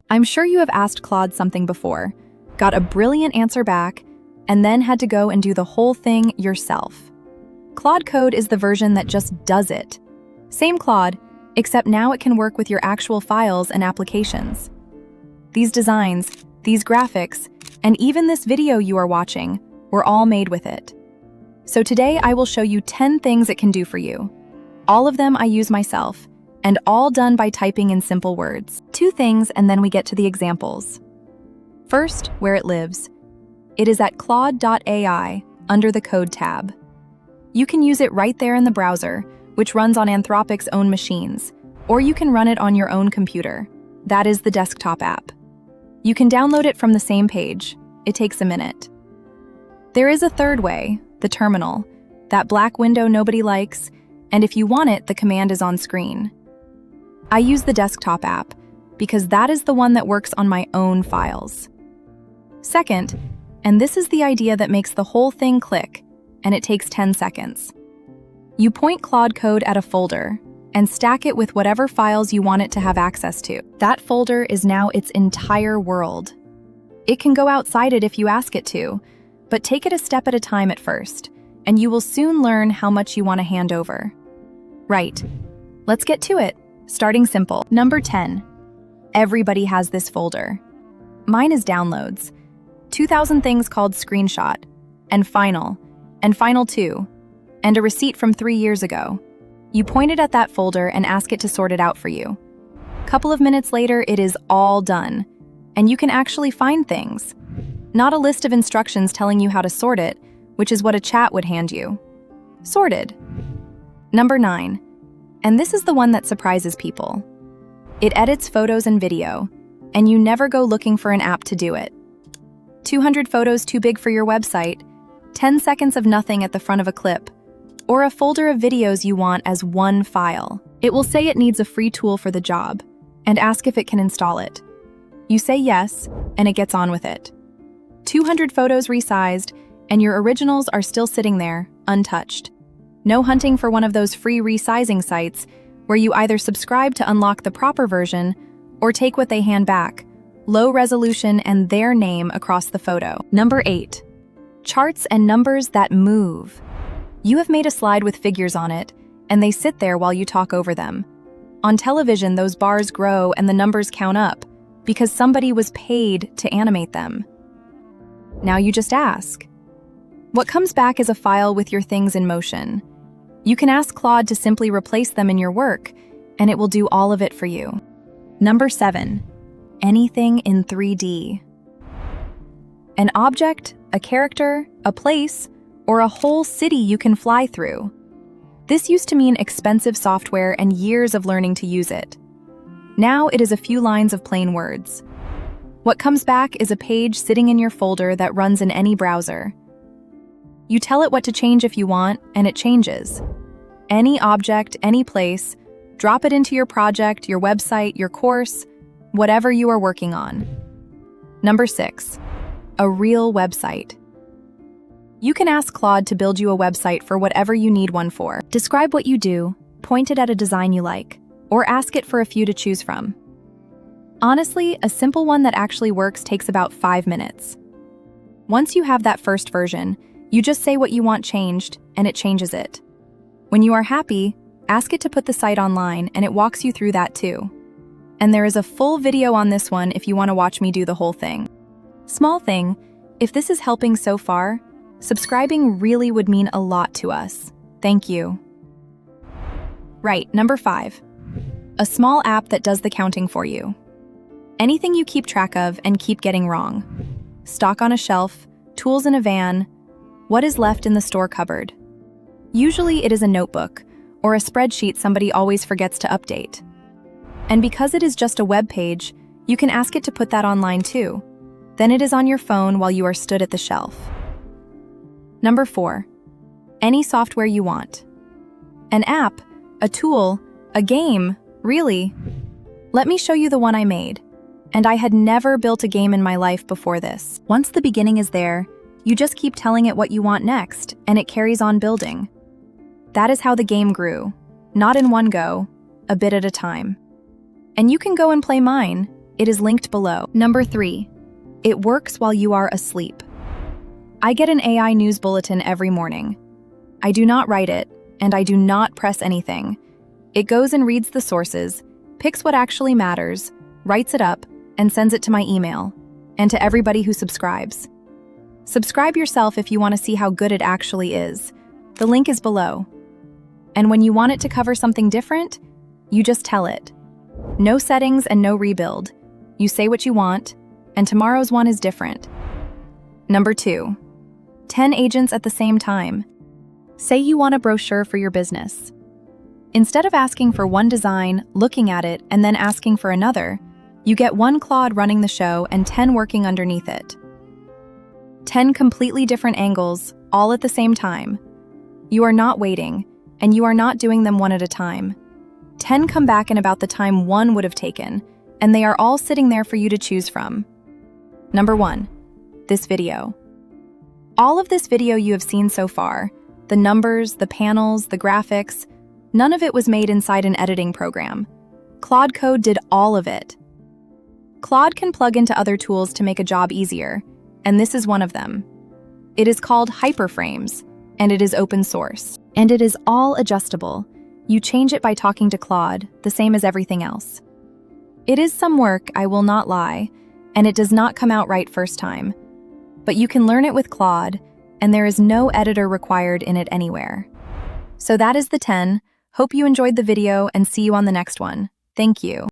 I'm sure you have asked Claude something before, got a brilliant answer back, and then had to go and do the whole thing yourself. Claude Code is the version that just does it. Same Claude, except now it can work with your actual files and applications. These designs, these graphics, and even this video you are watching were all made with it. So today I will show you 10 things it can do for you. All of them I use myself, and all done by typing in simple words. 2 things and then we get to the examples. First, where it lives. It is at Claude AI under the Code tab. You can use it right there in the browser, which runs on Anthropic's own machines, or you can run it on your own computer. That is the desktop app. You can download it from the same page. It takes a minute. There is a third way, the terminal, that black window nobody likes, and if you want it, the command is on screen. I use the desktop app because that is the one that works on my own files. Second, and this is the idea that makes the whole thing click, and it takes 10 seconds. You point Claude Code at a folder and stack it with whatever files you want it to have access to. That folder is now its entire world. It can go outside it if you ask it to, but take it a step at a time at first, and you will soon learn how much you want to hand over. Right, let's get to it, starting simple. Number 10, everybody has this folder. Mine is downloads, 2,000 things called screenshot, and final 2, and a receipt from 3 years ago. You point it at that folder and ask it to sort it out for you. Couple of minutes later, it is all done, and you can actually find things. Not a list of instructions telling you how to sort it, which is what a chat would hand you. Sorted. Number 9, and this is the one that surprises people. It edits photos and video, and you never go looking for an app to do it. 200 photos too big for your website, 10 seconds of nothing at the front of a clip, or a folder of videos you want as one file. It will say it needs a free tool for the job, and ask if it can install it. You say yes, and it gets on with it. 200 photos resized, and your originals are still sitting there, untouched. No hunting for one of those free resizing sites where you either subscribe to unlock the proper version or take what they hand back, low resolution and their name across the photo. Number 8, charts and numbers that move. You have made a slide with figures on it, and they sit there while you talk over them. On television, those bars grow and the numbers count up because somebody was paid to animate them. Now you just ask. What comes back is a file with your things in motion. You can ask Claude to simply replace them in your work, and it will do all of it for you. Number 7, anything in 3D. An object, a character, a place, or a whole city you can fly through. This used to mean expensive software and years of learning to use it. Now it is a few lines of plain words. What comes back is a page sitting in your folder that runs in any browser. You tell it what to change if you want, and it changes. Any object, any place, drop it into your project, your website, your course, whatever you are working on. Number 6, a real website. You can ask Claude to build you a website for whatever you need one for. Describe what you do, point it at a design you like, or ask it for a few to choose from. Honestly, a simple one that actually works takes about 5 minutes. Once you have that first version, you just say what you want changed, and it changes it. When you are happy, ask it to put the site online, and it walks you through that too. And there is a full video on this one if you want to watch me do the whole thing. Small thing, if this is helping so far, subscribing really would mean a lot to us. Thank you. Right, number 5, a small app that does the counting for you. Anything you keep track of and keep getting wrong. Stock on a shelf, tools in a van, what is left in the store cupboard. Usually it is a notebook or a spreadsheet somebody always forgets to update. And because it is just a web page, you can ask it to put that online too. Then it is on your phone while you are stood at the shelf. Number 4, any software you want. An app, a tool, a game, really. Let me show you the one I made. And I had never built a game in my life before this. Once the beginning is there, you just keep telling it what you want next, and it carries on building. That is how the game grew. Not in one go, a bit at a time. And you can go and play mine. It is linked below. Number 3. It works while you are asleep. I get an AI news bulletin every morning. I do not write it, and I do not press anything. It goes and reads the sources, picks what actually matters, writes it up, and sends it to my email, and to everybody who subscribes. Subscribe yourself if you want to see how good it actually is. The link is below. And when you want it to cover something different, you just tell it. No settings and no rebuild. You say what you want, and tomorrow's one is different. Number 2. 10 agents at the same time. Say you want a brochure for your business. Instead of asking for one design, looking at it, and then asking for another, you get one Claude running the show and 10 working underneath it. 10 completely different angles, all at the same time. You are not waiting, and you are not doing them one at a time. 10 come back in about the time one would have taken, and they are all sitting there for you to choose from. Number 1. This video. All of this video you have seen so far, the numbers, the panels, the graphics, none of it was made inside an editing program. Claude Code did all of it. Claude can plug into other tools to make a job easier, and this is one of them. It is called Hyperframes, and it is open source. And it is all adjustable. You change it by talking to Claude, the same as everything else. It is some work, I will not lie, and it does not come out right first time. But you can learn it with Claude, and there is no editor required in it anywhere. So that is the 10. Hope you enjoyed the video and see you on the next one. Thank you.